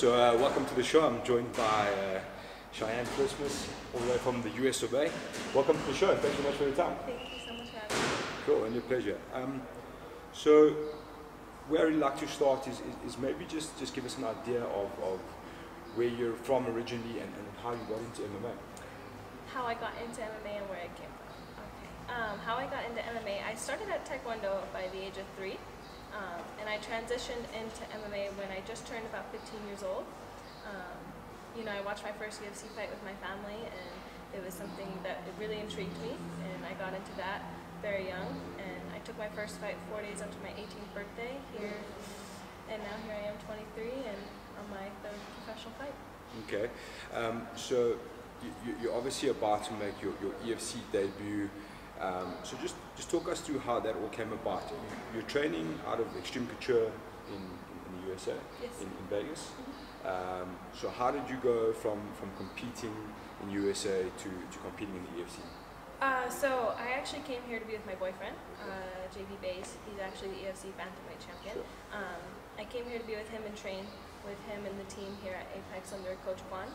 Welcome to the show. I'm joined by Cheyanne Vlismas, all the way from the US of A. Welcome to the show. Thank you so much for your time. Thank you so much for having me. Cool, and your pleasure. So where I'd really like to start is maybe just give us an idea of where you're from originally and how you got into MMA. How I got into MMA and where I came from. Okay. How I got into MMA, I started at Taekwondo by the age of 3. And I transitioned into MMA when I just turned about 15 years old. I watched my first UFC fight with my family, and it was something that it really intrigued me, and I got into that very young. And I took my first fight 4 days after my 18th birthday here, and now here I am 23 and on my 3rd professional fight. Okay, so you're obviously about to make your UFC debut. So just talk us through how that all came about. You're training out of Extreme Couture in the USA, yes. in Vegas. So how did you go from competing in USA to competing in the UFC? So I actually came here to be with my boyfriend, JB Bays. He's actually the UFC bantamweight champion. Sure. I came here to be with him and train with him and the team here at Apex under Coach Juan.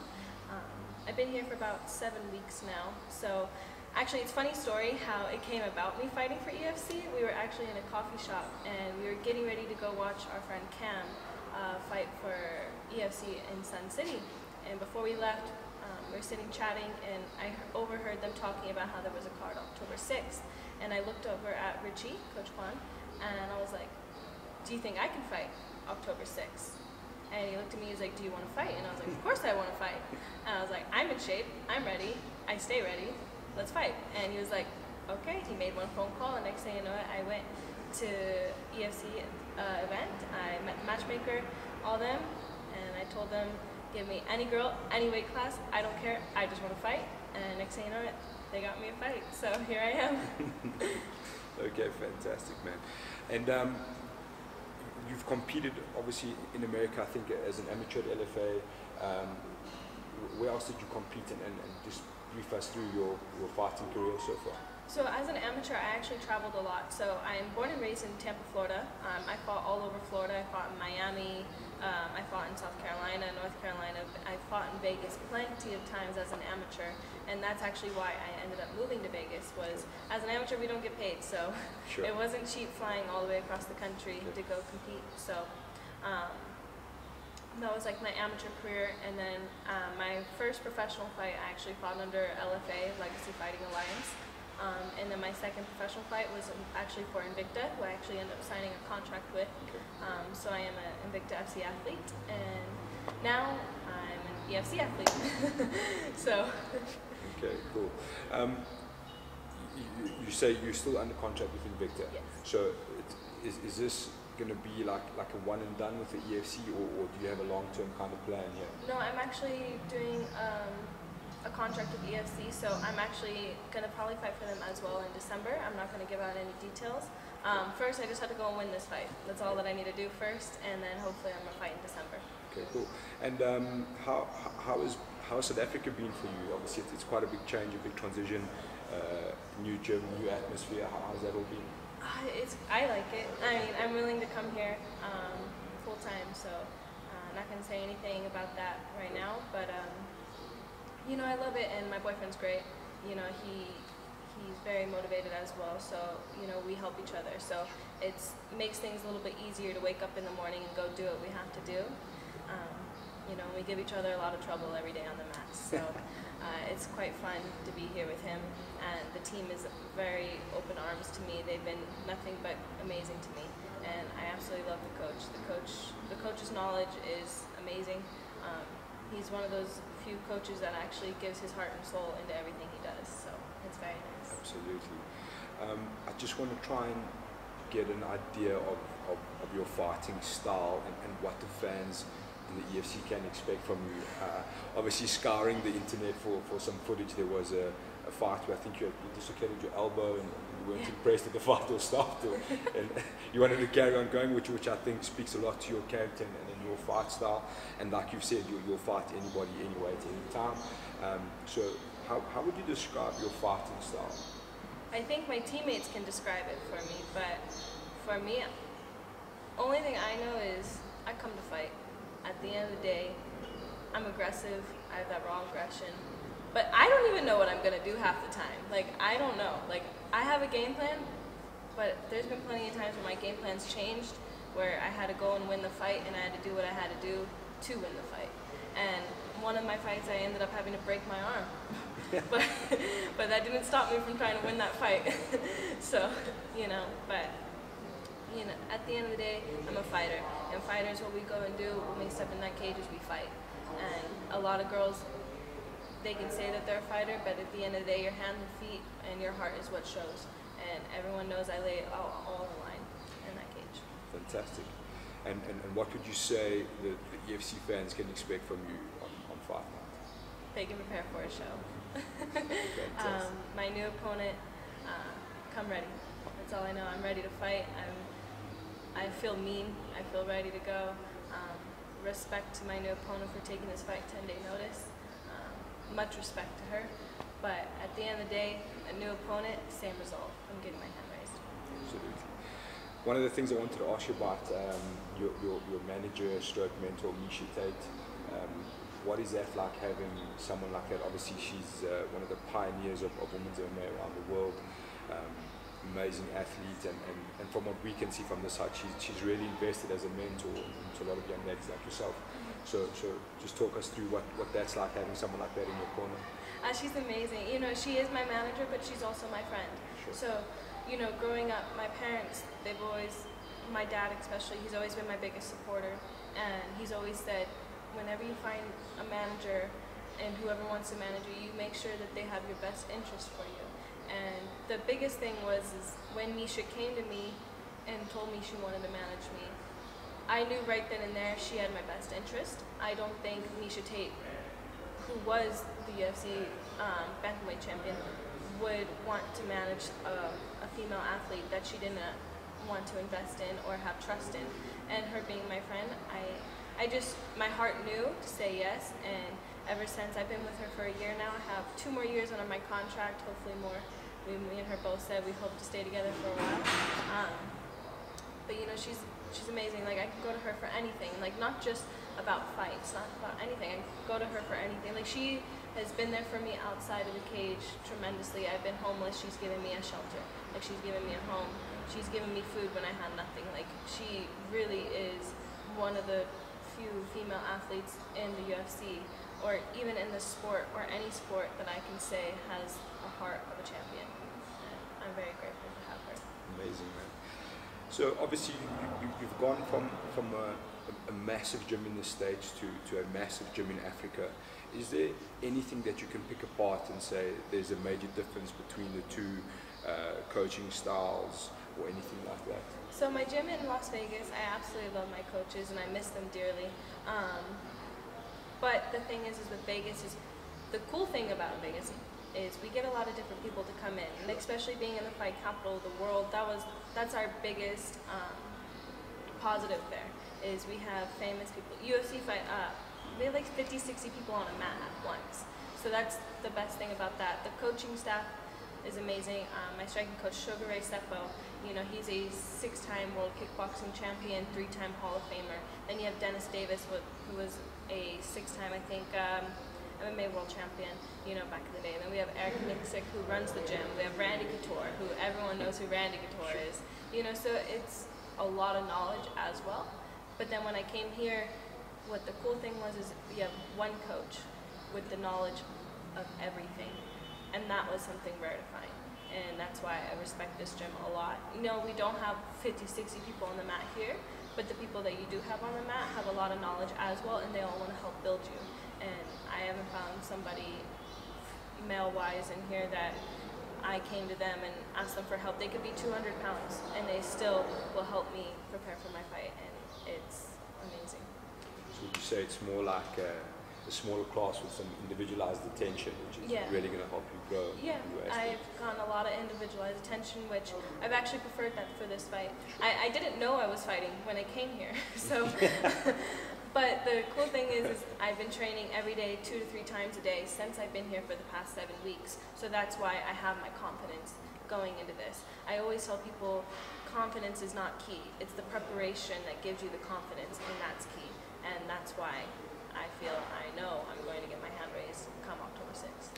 I've been here for about 7 weeks now. So actually, it's a funny story how it came about me fighting for UFC. We were actually in a coffee shop and we were getting ready to go watch our friend Cam fight for UFC in Sun City. And before we left, we were sitting chatting, and I overheard them talking about how there was a card October 6th. And I looked over at Richie, Coach Juan, and I was like, do you think I can fight October 6th? And he looked at me, he's like, do you want to fight? And I was like, of course I want to fight. And I was like, I'm in shape, I'm ready, I stay ready, let's fight. And he was like, okay. He made one phone call, and next thing you know, I went to EFC event. I met the matchmaker, all them, and I told them, give me any girl, any weight class, I don't care, I just want to fight. And next thing you know, they got me a fight, so here I am. Okay, fantastic, man. And you've competed, obviously, in America, I think, as an amateur at LFA. Where else did you compete, and just brief us through your fighting career so far? So as an amateur, I actually traveled a lot. So I'm born and raised in Tampa, Florida. I fought all over Florida. I fought in Miami. I fought in South Carolina, North Carolina. I fought in Vegas plenty of times as an amateur. And that's actually why I ended up moving to Vegas, was as an amateur, we don't get paid. So sure. It wasn't cheap flying all the way across the country to go compete. So that was like my amateur career. And then my first professional fight, I actually fought under LFA, Legacy Fighting Alliance. And then my second professional fight was actually for Invicta, who I actually ended up signing a contract with. So I am an Invicta FC athlete, and now I'm an EFC athlete. So. Okay, cool. You say you're still under contract with Invicta. Yes. So is this going to be like a one and done with the EFC, or do you have a long-term kind of plan here? No, I'm actually doing a contract with EFC, so I'm actually going to probably fight for them as well in December. I'm not going to give out any details. First, I just have to go and win this fight. That's all that I need to do first, and then hopefully I'm going to fight in December. Okay, cool. And how is South Africa been for you? Obviously, it's quite a big change, a big transition, new gym, new atmosphere. How's that all been? I like it. I mean, I'm willing to come here full time, so I'm not going to say anything about that right now, but I love it, and my boyfriend's great. He's very motivated as well, so we help each other. So it makes things a little bit easier to wake up in the morning and go do what we have to do. We give each other a lot of trouble every day on the mat, so it's quite fun to be here with him. And the team is very open arms to me. They've been nothing but amazing to me, and I absolutely love the coach. The coach's knowledge is amazing. He's one of those few coaches that actually gives his heart and soul into everything he does, so it's very nice. Absolutely. I just want to try and get an idea of your fighting style and what the fans in the EFC can expect from you. Obviously, scouring the internet for some footage, there was a fight where I think you dislocated your elbow and you weren't impressed that the fight was stopped, and you wanted to carry on going, which I think speaks a lot to your character and your fight style. And like you've said, you'll fight anybody, anyway, at any time. So how would you describe your fighting style? I think my teammates can describe it for me, but for me, only thing I know is I come to fight. At the end of the day, I'm aggressive. I have that raw aggression. But I don't even know what I'm going to do half the time. Like, I don't know. Like, I have a game plan, but there's been plenty of times where my game plan's changed, where I had to go and win the fight, and I had to do what I had to do to win the fight. And one of my fights, I ended up having to break my arm. but that didn't stop me from trying to win that fight. So, at the end of the day, I'm a fighter. And fighters, what we go and do when we step in that cage is we fight. And a lot of girls, they can say that they're a fighter, but at the end of the day, your hands and feet and your heart is what shows. And everyone knows I lay it all on the line in that cage. Fantastic. And what would you say the EFC fans can expect from you on Fight Night? They can prepare for a show. My new opponent, come ready. That's all I know. I'm ready to fight. I feel mean. I feel ready to go. Respect to my new opponent for taking this fight 10-day notice. Much respect to her. But at the end of the day, a new opponent, same result. I'm getting my hand raised. Absolutely. One of the things I wanted to ask you about your manager, stroke mentor, Misha Tate. What is that like, having someone like that? Obviously, she's one of the pioneers of women's MMA around the world. Amazing athlete, and from what we can see from the side, she's really invested as a mentor to a lot of young ladies like yourself. So just talk us through what that's like, having someone like that in your corner. She's amazing. She is my manager, but she's also my friend. Sure. So, growing up, my parents, my dad especially, he's always been my biggest supporter, and he's always said, whenever you find a manager and whoever wants to manage you, you make sure that they have your best interest for you. And the biggest thing was when Misha came to me and told me she wanted to manage me, I knew right then and there she had my best interest. I don't think Misha Tate, who was the UFC bantamweight champion, would want to manage a female athlete that she didn't want to invest in or have trust in. And her being my friend, my heart knew to say yes, and ever since I've been with her for a year now. I have 2 more years under my contract, hopefully more. Me and her both said we hope to stay together for a while. But she's amazing. Like, I can go to her for anything, like not just about fights, not about anything. I can go to her for anything. Like, she has been there for me outside of the cage tremendously. I've been homeless. She's given me a shelter. Like, she's given me a home. She's given me food when I had nothing. Like, she really is one of the few female athletes in the UFC, or even in the sport, or any sport that I can say has a heart of a champion. And I'm very grateful to have her. Amazing, man. So obviously you've gone from a massive gym in the States to a massive gym in Africa. Is there anything that you can pick apart and say there's a major difference between the two coaching styles or anything like that? So my gym in Las Vegas, I absolutely love my coaches and I miss them dearly. But the thing is with Vegas is, the cool thing about Vegas is we get a lot of different people to come in, and especially being in the fight capital of the world, that's our biggest positive there, is we have famous people. UFC fight, we have like 50, 60 people on a mat at once. So that's the best thing about that. The coaching staff is amazing. My striking coach, Sugar Ray Seppo, he's a 6-time world kickboxing champion, 3-time Hall of Famer. Then you have Dennis Davis, who was a 6-time, I think, MMA world champion, back in the day. And then we have Eric Nixick, who runs the gym. We have Randy Couture, who everyone knows who Randy Couture is. So it's a lot of knowledge as well. But then when I came here, what the cool thing was is we have one coach with the knowledge of everything. And that was something rare to find. And that's why I respect this gym a lot. We don't have 50, 60 people on the mat here, but the people that you do have on the mat have a lot of knowledge as well, and they all want to help build you. And I haven't found somebody male-wise in here that I came to them and asked them for help. They could be 200 pounds, and they still will help me prepare for my fight, and it's amazing. So would you say it's more like a smaller class with some individualized attention, which is really going to help you grow? Yeah, I've gotten a lot of individualized attention, which I've actually preferred that for this fight. I didn't know I was fighting when I came here, so. But the cool thing is I've been training every day 2 to 3 times a day since I've been here for the past 7 weeks. So that's why I have my confidence going into this. I always tell people confidence is not key. It's the preparation that gives you the confidence, and that's key. and that's why I know I'm going to get my hand raised come October 6th.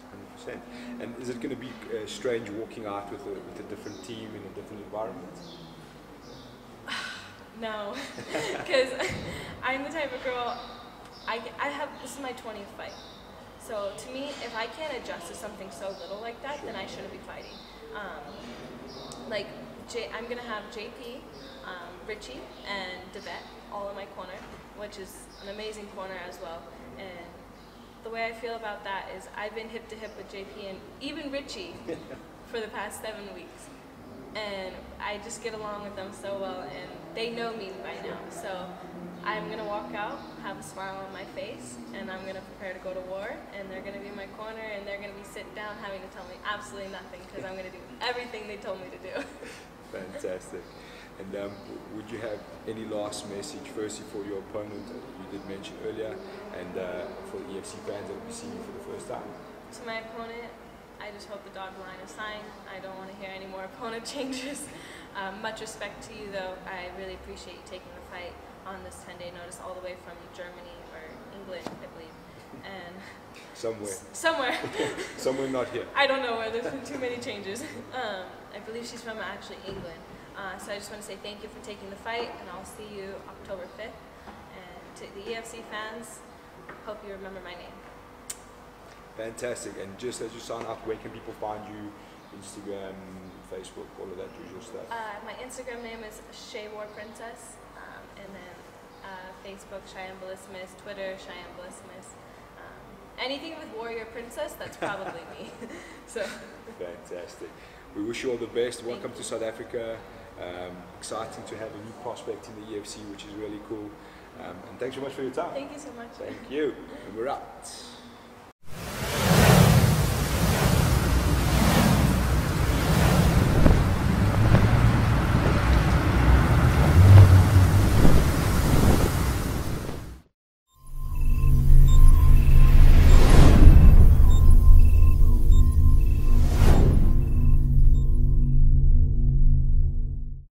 100%. And is it going to be strange walking out with a different team in a different environment? No, because I'm the type of girl, this is my 20th fight. So to me, if I can't adjust to something so little like that, then I shouldn't be fighting. I'm going to have JP, Richie, and Devet all in my corner, which is an amazing corner as well. And the way I feel about that is I've been hip to hip with JP and even Richie for the past 7 weeks. And I just get along with them so well, and they know me by now. So I'm going to walk out, have a smile on my face, and I'm going to prepare to go to war, and they're going to be in my corner, and they're going to be sitting down having to tell me absolutely nothing, because I'm going to do everything they told me to do. Fantastic. And would you have any last message, firstly for your opponent, you did mention earlier, and for the EFC fans that will be seeing you for the first time? To my opponent, I just hope the dotted line is signed. I don't want to hear any more opponent changes. Much respect to you, though. I really appreciate you taking the fight on this 10-day notice all the way from Germany or England, I believe. And somewhere. Somewhere not here. I don't know where. There's been too many changes. I believe she's from actually England. So I just want to say thank you for taking the fight, and I'll see you October 5th. And to the EFC fans, hope you remember my name. Fantastic. And just as you sign up, where can people find you? Instagram, Facebook, all of that usual stuff. My Instagram name is ShayWarPrincess, and then Facebook, Cheyanne Vlismas, Twitter, Cheyanne Vlismas. Anything with Warrior Princess, that's probably me. So. Fantastic. We wish you all the best. Welcome to South Africa. Exciting to have a new prospect in the EFC, which is really cool. And thanks so much for your time. Thank you so much. Thank you. And we're out.